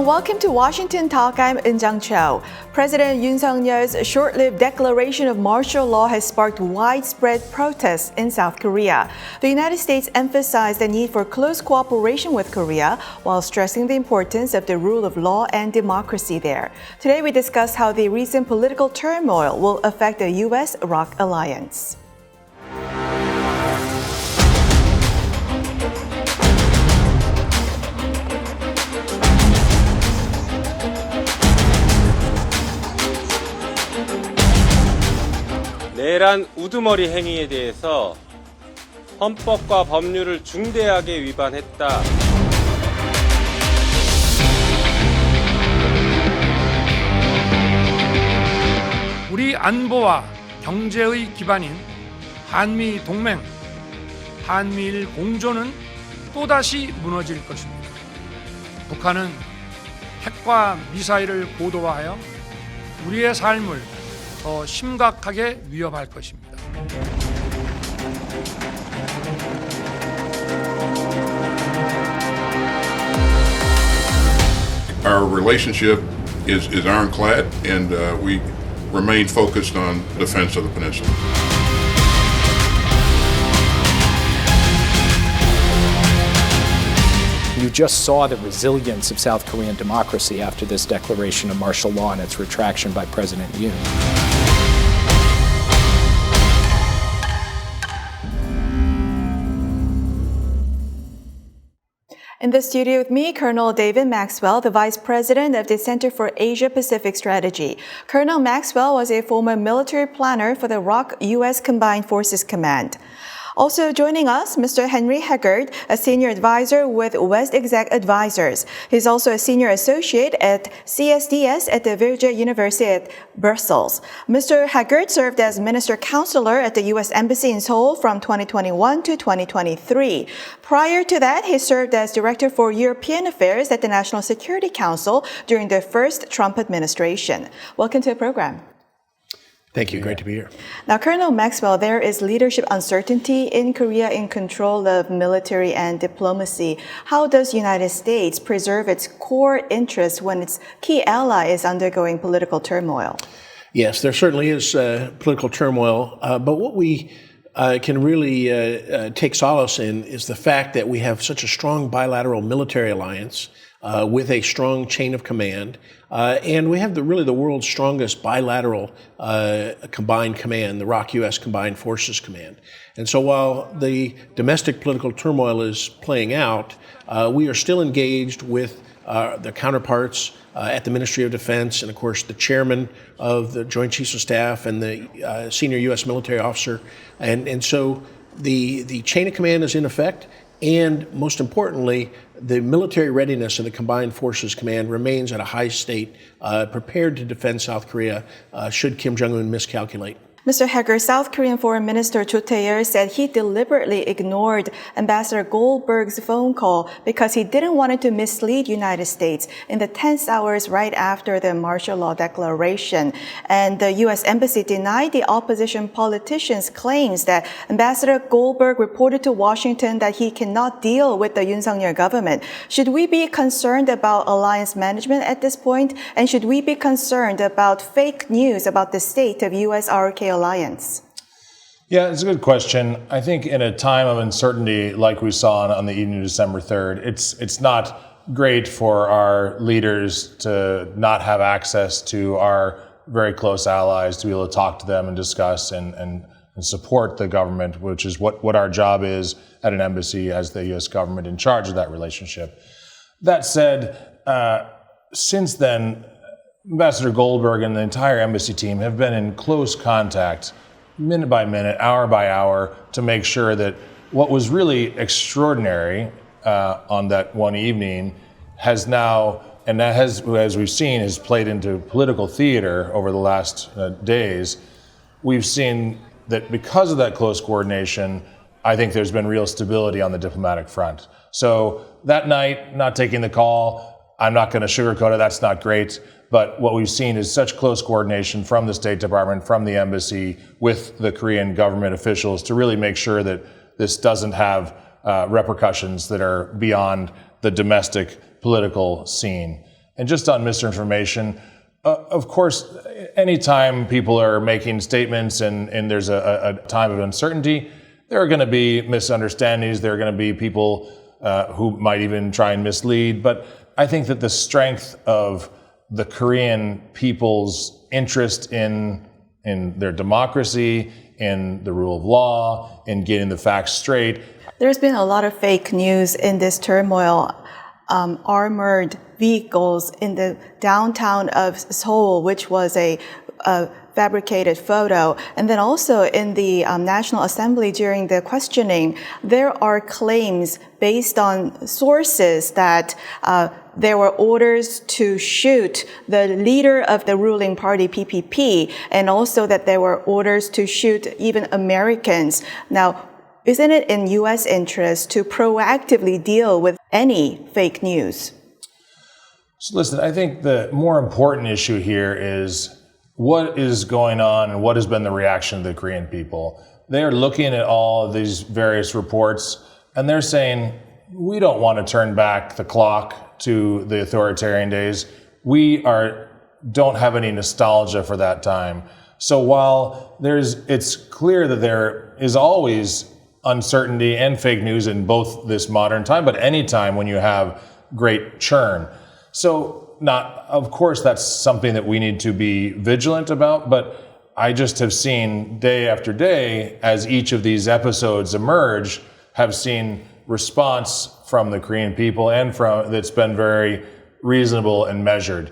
and welcome to Washington Talk. I'm Eun Cho. President Yoon Suk-yeol's short-lived declaration of martial law has sparked widespread protests in South Korea. The United States emphasized the need for close cooperation with Korea while stressing the importance of the rule of law and democracy there. Today we discuss how the recent political turmoil will affect the U.S.-ROK alliance. 내란 우두머리 행위에 대해서 헌법과 법률을 중대하게 위반했다. 우리 안보와 경제의 기반인 한미 동맹, 한미일 공조는 또다시 무너질 것입니다. 북한은 핵과 미사일을 고도화하여 우리의 삶을 더 심각하게 위협할 것입니다. Our relationship is ironclad, and we remain focused on defense of the peninsula. You just saw the resilience of South Korean democracy after this declaration of martial law and its retraction by President Yoon. In the studio with me, Colonel David Maxwell, the Vice President of the Center for Asia-Pacific Strategy. Colonel Maxwell was a former military planner for the ROK U.S. Combined Forces Command. Also joining us, Mr. Henry Haggard, a senior advisor with West Exec Advisors. He's also a senior associate at CSDS at the Vrije University at Brussels. Mr. Haggard served as minister counselor at the U.S. Embassy in Seoul from 2021 to 2023. Prior to that, he served as director for European Affairs at the National Security Council during the first Trump administration. Welcome to the program. Thank you. Great to be here. Now, Colonel Maxwell, there is leadership uncertainty in Korea in control of military and diplomacy. How does the United States preserve its core interests when its key ally is undergoing political turmoil? Yes, there certainly is political turmoil, but what we can really take solace in is the fact that we have such a strong bilateral military alliance with a strong chain of command. And we have really the world's strongest bilateral combined command, the ROK U.S. Combined Forces Command. And so while the domestic political turmoil is playing out, we are still engaged with the counterparts at the Ministry of Defense and, of course, the chairman of the Joint Chiefs of Staff and the senior U.S. military officer. And so the chain of command is in effect. And most importantly, the military readiness of the Combined Forces Command remains at a high state, prepared to defend South Korea should Kim Jong-un miscalculate. Mr. Haggard, South Korean Foreign Minister Cho Tae-yeol said he deliberately ignored Ambassador Goldberg's phone call because he didn't want to mislead the United States in the tense hours right after the martial law declaration. And the U.S. Embassy denied the opposition politician's claims that Ambassador Goldberg reported to Washington that he cannot deal with the Yoon Suk-yeol government. Should we be concerned about alliance management at this point? And should we be concerned about fake news about the state of U.S.-ROK alliance? Yeah, it's a good question. I think in a time of uncertainty like we saw on the evening of December 3rd, it's not great for our leaders to not have access to our very close allies, to be able to talk to them and discuss and support the government, which is what our job is at an embassy as the U.S. government in charge of that relationship. That said, since then, Ambassador Goldberg and the entire embassy team have been in close contact, minute by minute, hour by hour, to make sure that what was really extraordinary on that one evening has now, and that has, as we've seen, has played into political theater over the last days. We've seen that because of that close coordination, I think there's been real stability on the diplomatic front. So that night, not taking the call, I'm not going to sugarcoat it, that's not great. But what we've seen is such close coordination from the State Department, from the embassy, with the Korean government officials to really make sure that this doesn't have repercussions that are beyond the domestic political scene. And just on misinformation, of course, anytime people are making statements and there's a time of uncertainty, there are going to be misunderstandings. There are going to be people who might even try and mislead. But I think that the strength of the Korean people's interest in their democracy, in the rule of law, in getting the facts straight. There's been a lot of fake news in this turmoil. Armored vehicles in the downtown of Seoul, which was a fabricated photo. And then also in the National Assembly during the questioning, there are claims based on sources that there were orders to shoot the leader of the ruling party, PPP, and also that there were orders to shoot even Americans. Now, isn't it in U.S. interest to proactively deal with any fake news? So listen, I think the more important issue here is what is going on and what has been the reaction of the Korean people. They are looking at all of these various reports and they're saying, we don't want to turn back the clock to the authoritarian days. We don't have any nostalgia for that time. So while it's clear that there is always uncertainty and fake news in both this modern time, but any time when you have great churn. So of course, that's something that we need to be vigilant about, but I just have seen day after day, as each of these episodes emerge, have seen response from the Korean people and that's been very reasonable and measured,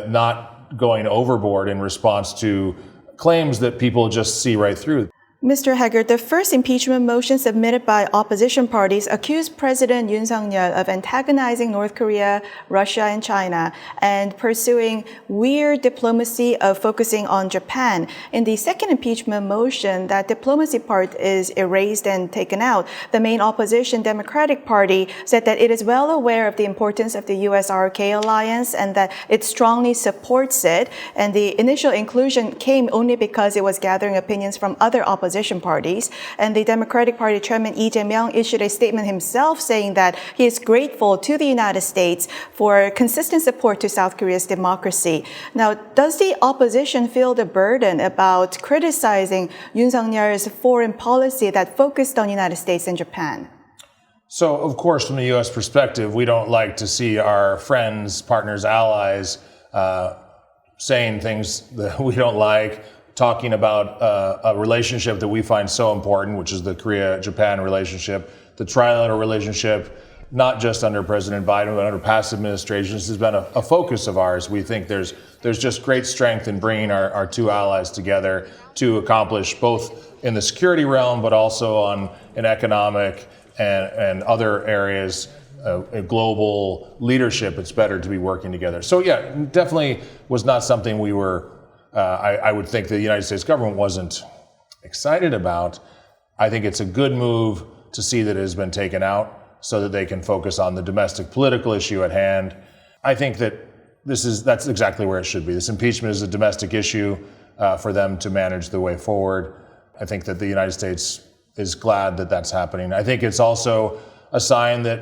not going overboard in response to claims that people just see right through. Mr. Haggard, the first impeachment motion submitted by opposition parties accused President Yoon Suk-yeol of antagonizing North Korea, Russia, and China, and pursuing weird diplomacy of focusing on Japan. In the second impeachment motion, that diplomacy part is erased and taken out. The main opposition Democratic Party said that it is well aware of the importance of the US-RK alliance and that it strongly supports it. And the initial inclusion came only because it was gathering opinions from other opposition parties. And the Democratic Party chairman Lee Jae-myung issued a statement himself saying that he is grateful to the United States for consistent support to South Korea's democracy. Now, does the opposition feel the burden about criticizing Yoon Suk-yeol's foreign policy that focused on the United States and Japan? So, of course, from the U.S. perspective, we don't like to see our friends, partners, allies saying things that we don't like, talking about a relationship that we find so important, which is the Korea-Japan relationship, the trilateral relationship, not just under President Biden, but under past administrations, has been a focus of ours. We think there's just great strength in bringing our two allies together to accomplish both in the security realm, but also in economic and other areas global leadership. It's better to be working together. So yeah, definitely was not something we were I would think the United States government wasn't excited about. I think it's a good move to see that it has been taken out so that they can focus on the domestic political issue at hand. I think that that's exactly where it should be. This impeachment is a domestic issue for them to manage the way forward. I think that the United States is glad that that's happening. I think it's also a sign that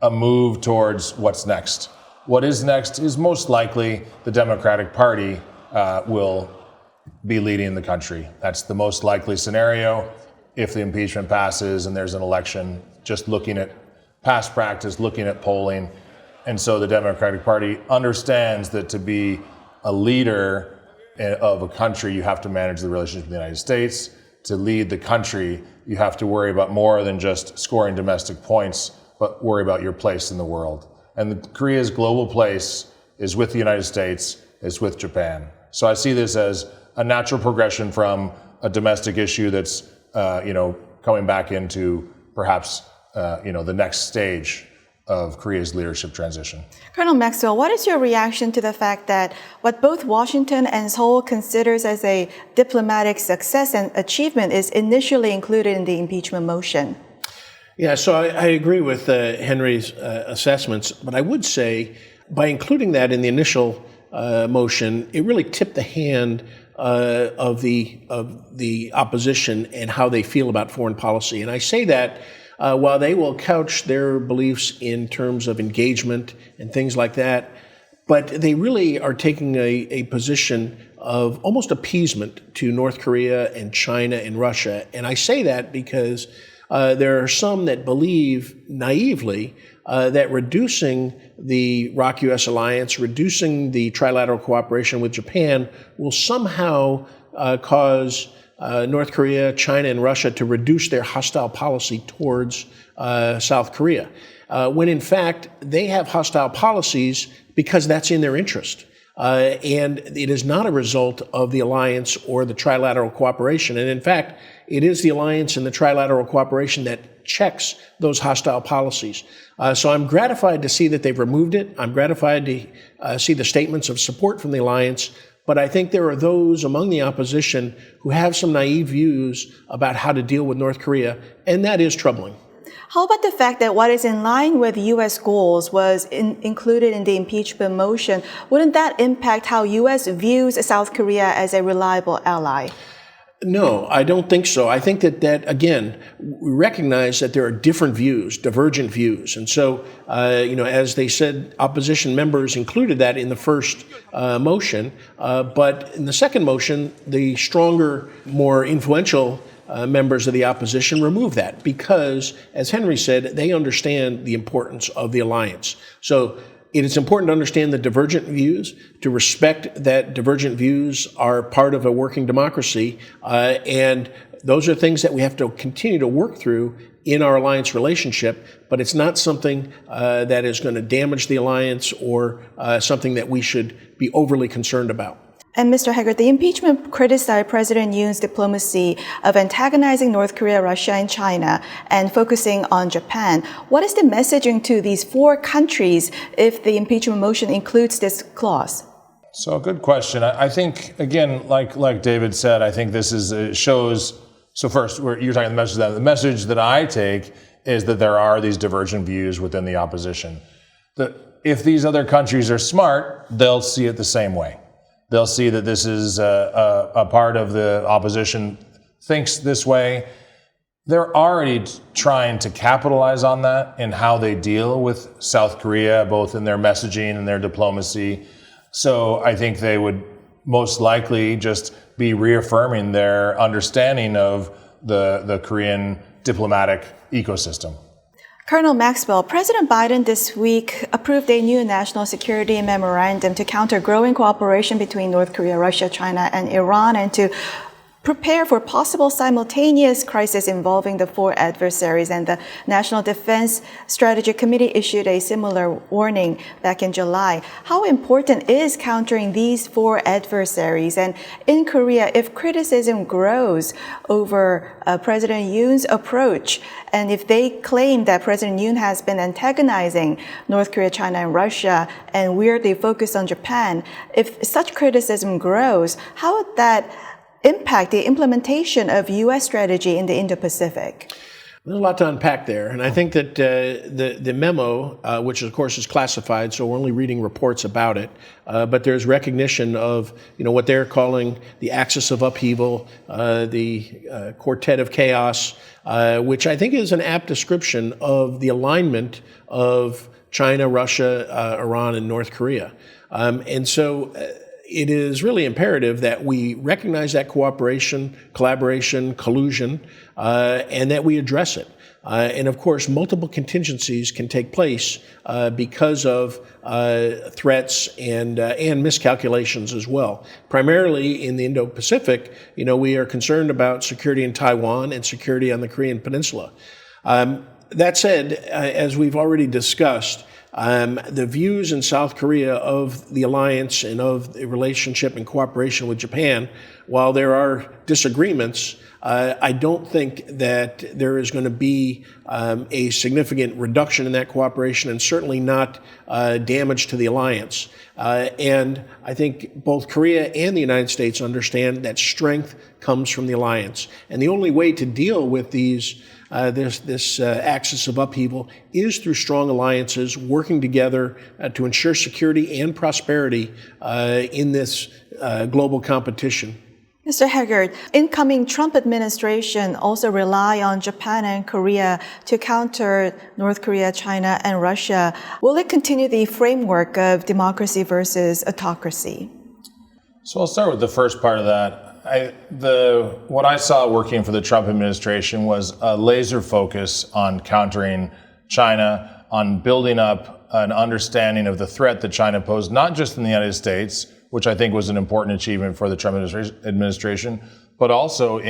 a move towards what's next. What is next is most likely the Democratic Party will be leading the country. That's the most likely scenario if the impeachment passes and there's an election, just looking at past practice, looking at polling. And so the Democratic Party understands that to be a leader of a country, you have to manage the relationship with the United States. To lead the country, you have to worry about more than just scoring domestic points, but worry about your place in the world. And Korea's global place is with the United States, is with Japan. So I see this as a natural progression from a domestic issue that's, coming back into perhaps, the next stage of Korea's leadership transition. Colonel Maxwell, what is your reaction to the fact that what both Washington and Seoul considers as a diplomatic success and achievement is initially included in the impeachment motion? Yeah, so I agree with Henry's assessments, but I would say by including that in the initial motion, it really tipped the hand of the opposition and how they feel about foreign policy. And I say that while they will couch their beliefs in terms of engagement and things like that, But they really are taking a position of almost appeasement to North Korea and China and Russia. And I say that because there are some that believe naively that reducing the ROK-US alliance, reducing the trilateral cooperation with Japan will somehow cause North Korea, China, and Russia to reduce their hostile policy towards South Korea, when in fact they have hostile policies because that's in their interest. And it is not a result of the alliance or the trilateral cooperation. And in fact, it is the alliance and the trilateral cooperation that checks those hostile policies. So I'm gratified to see that they've removed it. I'm gratified to see the statements of support from the alliance. But I think there are those among the opposition who have some naive views about how to deal with North Korea, and that is troubling. How about the fact that what is in line with U.S. goals was included in the impeachment motion? Wouldn't that impact how U.S. views South Korea as a reliable ally? No, I don't think so. I think that again, we recognize that there are different views, divergent views. And so, as they said, opposition members included that in the first motion. But in the second motion, the stronger, more influential members of the opposition remove that because, as Henry said, they understand the importance of the alliance. So it is important to understand the divergent views, to respect that divergent views are part of a working democracy, and those are things that we have to continue to work through in our alliance relationship, but it's not something that is going to damage the alliance or something that we should be overly concerned about. And Mr. Haggard, the impeachment criticized President Yoon's diplomacy of antagonizing North Korea, Russia, and China and focusing on Japan. What is the messaging to these four countries if the impeachment motion includes this clause? So, good question. I think, again, like David said, I think this shows. So first, you're talking the message. The message that I take is that there are these divergent views within the opposition. That if these other countries are smart, they'll see it the same way. They'll see that this is a part of the opposition thinks this way. They're already trying to capitalize on that in how they deal with South Korea, both in their messaging and their diplomacy. So I think they would most likely just be reaffirming their understanding of the Korean diplomatic ecosystem. Colonel Maxwell, President Biden this week approved a new national security memorandum to counter growing cooperation between North Korea, Russia, China, and Iran, and to prepare for possible simultaneous crisis involving the four adversaries. And the National Defense Strategy Committee issued a similar warning back in July. How important is countering these four adversaries? And in Korea, if criticism grows over President Yoon's approach, and if they claim that President Yoon has been antagonizing North Korea, China, and Russia, and weirdly focused on Japan, if such criticism grows, how would that impact the implementation of U.S. strategy in the Indo-Pacific? There's a lot to unpack there, and I think that the memo, which of course is classified, so we're only reading reports about it, but there's recognition of what they're calling the axis of upheaval, the quartet of chaos, which I think is an apt description of the alignment of China, Russia, Iran, and North Korea, and so. It is really imperative that we recognize that cooperation, collaboration, collusion, and that we address it. And of course, multiple contingencies can take place because of threats and miscalculations as well. Primarily in the Indo-Pacific, we are concerned about security in Taiwan and security on the Korean Peninsula. That said, as we've already discussed, the views in South Korea of the alliance and of the relationship and cooperation with Japan, while there are disagreements, I don't think that there is going to be a significant reduction in that cooperation and certainly not damage to the alliance. And I think both Korea and the United States understand that strength comes from the alliance. And the only way to deal with this axis of upheaval is through strong alliances working together to ensure security and prosperity in this global competition. Mr. Haggard, incoming Trump administration also rely on Japan and Korea to counter North Korea, China, and Russia. Will it continue the framework of democracy versus autocracy? So I'll start with the first part of that. What I saw working for the Trump administration was a laser focus on countering China, on building up an understanding of the threat that China posed, not just in the United States, which I think was an important achievement for the Trump administration, but also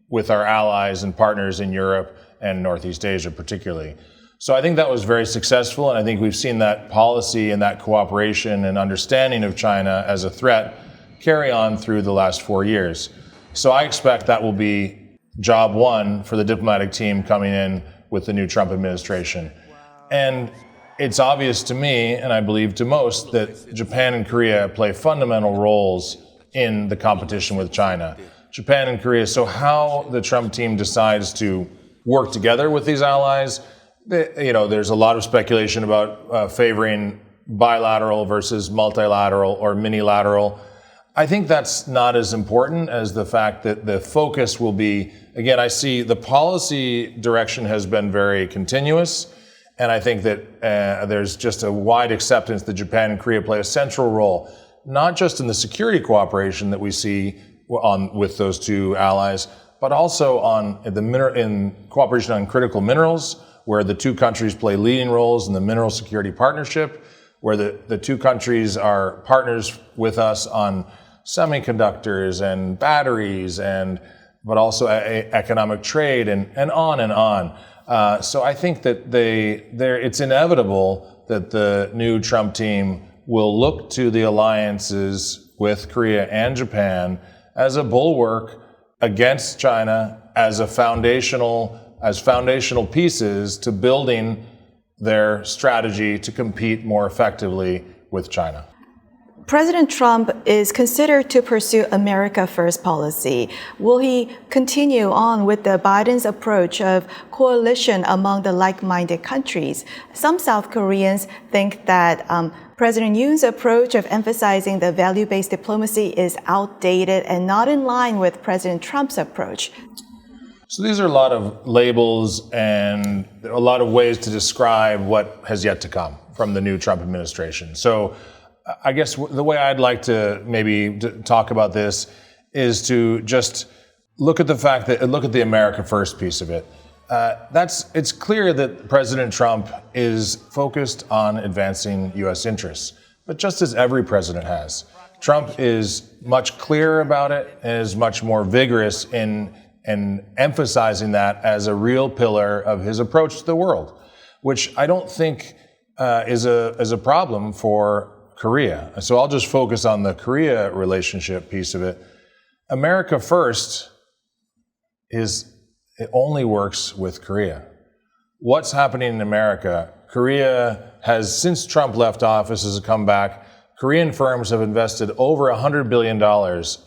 with our allies and partners in Europe and Northeast Asia particularly. So I think that was very successful, and I think we've seen that policy and that cooperation and understanding of China as a threat carry on through the last 4 years. So I expect that will be job one for the diplomatic team coming in with the new Trump administration. And it's obvious to me, and I believe to most, that Japan and Korea play fundamental roles in the competition with China. Japan and Korea, so how the Trump team decides to work together with these allies, there's a lot of speculation about favoring bilateral versus multilateral or minilateral. I think that's not as important as the fact that the focus will be, again, I see the policy direction has been very continuous. And I think that there's just a wide acceptance that Japan and Korea play a central role, not just in the security cooperation that we see with those two allies, but also in cooperation on critical minerals, where the two countries play leading roles in the mineral security partnership, where the two countries are partners with us on semiconductors and batteries, but also economic trade and on and on. So I think that it's inevitable that the new Trump team will look to the alliances with Korea and Japan as a bulwark against China, as foundational pieces to building their strategy to compete more effectively with China. President Trump is considered to pursue America First policy. Will he continue on with the Biden's approach of coalition among the like-minded countries? Some South Koreans think that President Yoon's approach of emphasizing the value-based diplomacy is outdated and not in line with President Trump's approach. So these are a lot of labels and a lot of ways to describe what has yet to come from the new Trump administration. So I guess the way I'd like to maybe talk about this is to just look at the America First piece of it. It's clear that President Trump is focused on advancing U.S. interests, but just as every president has. Trump is much clearer about it and is much more vigorous in emphasizing that as a real pillar of his approach to the world, which I don't think is a problem for Korea. So I'll just focus on the Korea relationship piece of it. America First it only works with Korea. What's happening in America? Korea has, since Trump left office, has come back. Korean firms have invested over $100 billion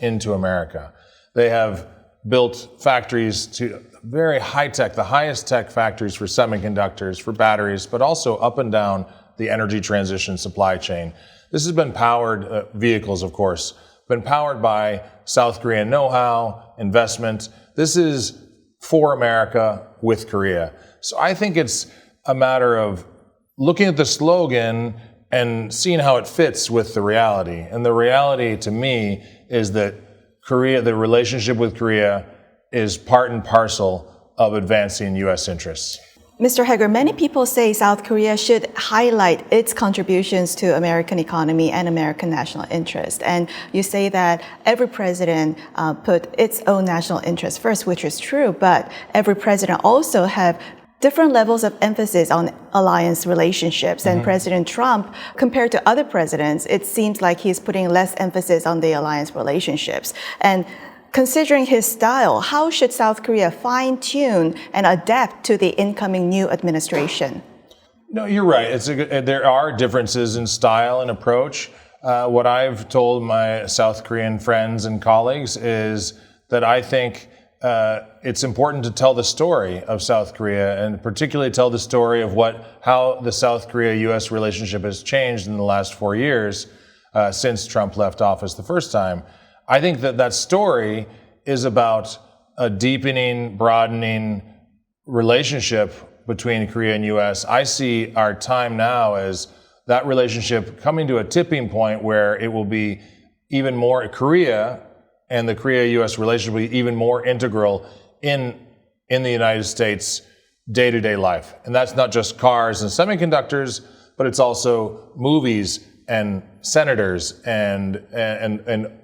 into America. They have built factories to very high tech, the highest tech factories for semiconductors, for batteries, but also up and down the energy transition supply chain. This has been powered, vehicles of course, been powered by South Korean know-how, investment. This is for America with Korea. So I think it's a matter of looking at the slogan and seeing how it fits with the reality. And the reality to me is that the relationship with Korea is part and parcel of advancing U.S. interests. Mr. Haggard, many people say South Korea should highlight its contributions to American economy and American national interest. And you say that every president put its own national interest first, which is true, but every president also have different levels of emphasis on alliance relationships. And President Trump, compared to other presidents, it seems like he's putting less emphasis on the alliance relationships. And considering his style, how should South Korea fine-tune and adapt to the incoming new administration? No, you're right. There are differences in style and approach. What I've told my South Korean friends and colleagues is that I think it's important to tell the story of South Korea, and particularly tell the story of how the South Korea-U.S. relationship has changed in the last 4 years since Trump left office the first time. I think that story is about a deepening, broadening relationship between Korea and U.S. I see our time now as that relationship coming to a tipping point where it will be even more, Korea and the Korea-U.S. relationship will be even more integral in the United States day-to-day life. And that's not just cars and semiconductors, but it's also movies and senators and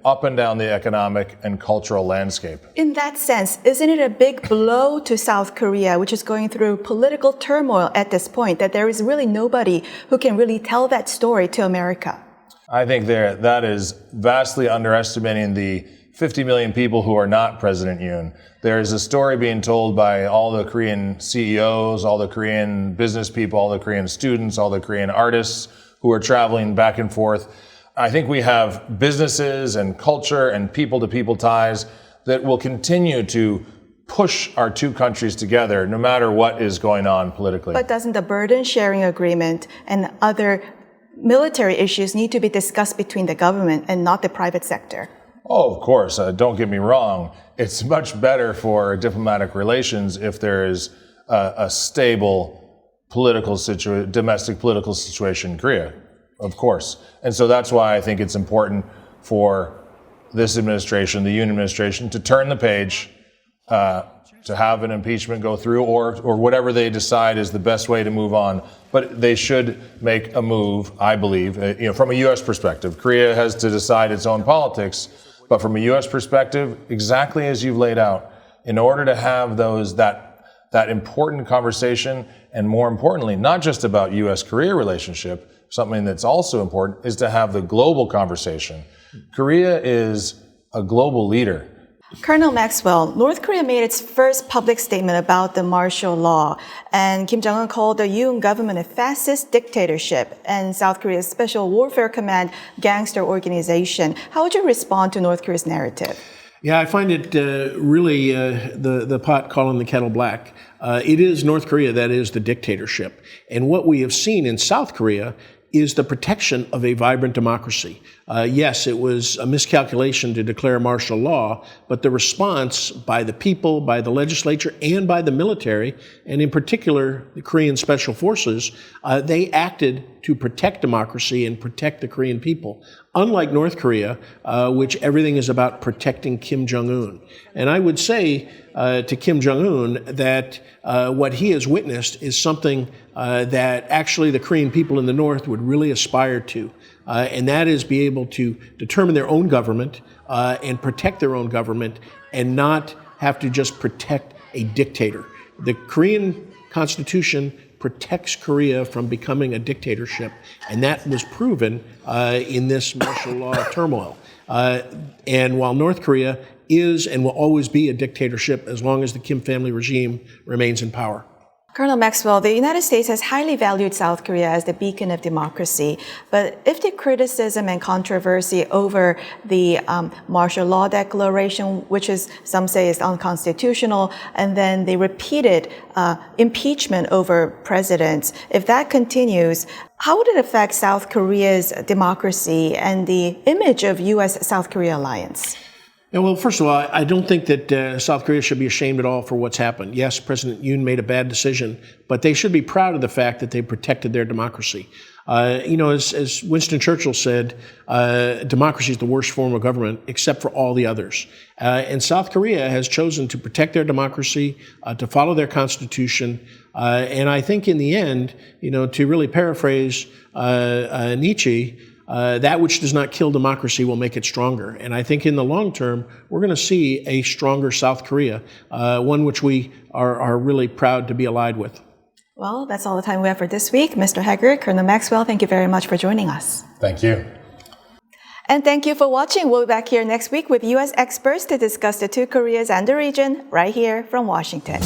up and down the economic and cultural landscape. In that sense, isn't it a big blow to South Korea, which is going through political turmoil at this point, that there is really nobody who can really tell that story to America? I think that is vastly underestimating the 50 million people who are not President Yoon. There is a story being told by all the Korean CEOs, all the Korean business people, all the Korean students, all the Korean artists who are traveling back and forth. I think we have businesses and culture and people-to-people ties that will continue to push our two countries together no matter what is going on politically. But doesn't the burden sharing agreement and other military issues need to be discussed between the government and not the private sector? Oh, of course. Don't get me wrong. It's much better for diplomatic relations if there is a stable domestic political situation in Korea, of course. And so that's why I think it's important for this administration, the Yoon administration, to turn the page, to have an impeachment go through, or whatever they decide is the best way to move on. But they should make a move, I believe, from a U.S. perspective. Korea has to decide its own politics, but from a U.S. perspective, exactly as you've laid out, in order to have that important conversation, and more importantly, not just about U.S.-Korea relationship, something that's also important is to have the global conversation. Korea is a global leader. Colonel Maxwell, North Korea made its first public statement about the martial law, and Kim Jong-un called the Yoon government a fascist dictatorship and South Korea's Special Warfare Command gangster organization. How would you respond to North Korea's narrative? Yeah, I find it really the pot calling the kettle black. It is North Korea that is the dictatorship. And what we have seen in South Korea is the protection of a vibrant democracy. Yes, it was a miscalculation to declare martial law, but the response by the people, by the legislature, and by the military, and in particular the Korean Special Forces, they acted to protect democracy and protect the Korean people. Unlike North Korea, which everything is about protecting Kim Jong-un. And I would say to Kim Jong-un that what he has witnessed is something that actually the Korean people in the North would really aspire to. And that is be able to determine their own government and protect their own government and not have to just protect a dictator. The Korean Constitution protects Korea from becoming a dictatorship, and that was proven in this martial law turmoil. And while North Korea is and will always be a dictatorship as long as the Kim family regime remains in power. Colonel Maxwell, the United States has highly valued South Korea as the beacon of democracy. But if the criticism and controversy over the martial law declaration, which is some say is unconstitutional, and then the repeated impeachment over presidents, if that continues, how would it affect South Korea's democracy and the image of U.S.-South Korea alliance? Yeah, well, first of all, I don't think that South Korea should be ashamed at all for what's happened. Yes, President Yoon made a bad decision, but they should be proud of the fact that they protected their democracy. As Winston Churchill said, democracy is the worst form of government except for all the others. And South Korea has chosen to protect their democracy, to follow their constitution. And I think in the end, to really paraphrase Nietzsche, that which does not kill democracy will make it stronger. And I think in the long term, we're going to see a stronger South Korea, one which we are really proud to be allied with. Well, that's all the time we have for this week. Mr. Haggard, Colonel Maxwell, thank you very much for joining us. Thank you. And thank you for watching. We'll be back here next week with U.S. experts to discuss the two Koreas and the region right here from Washington.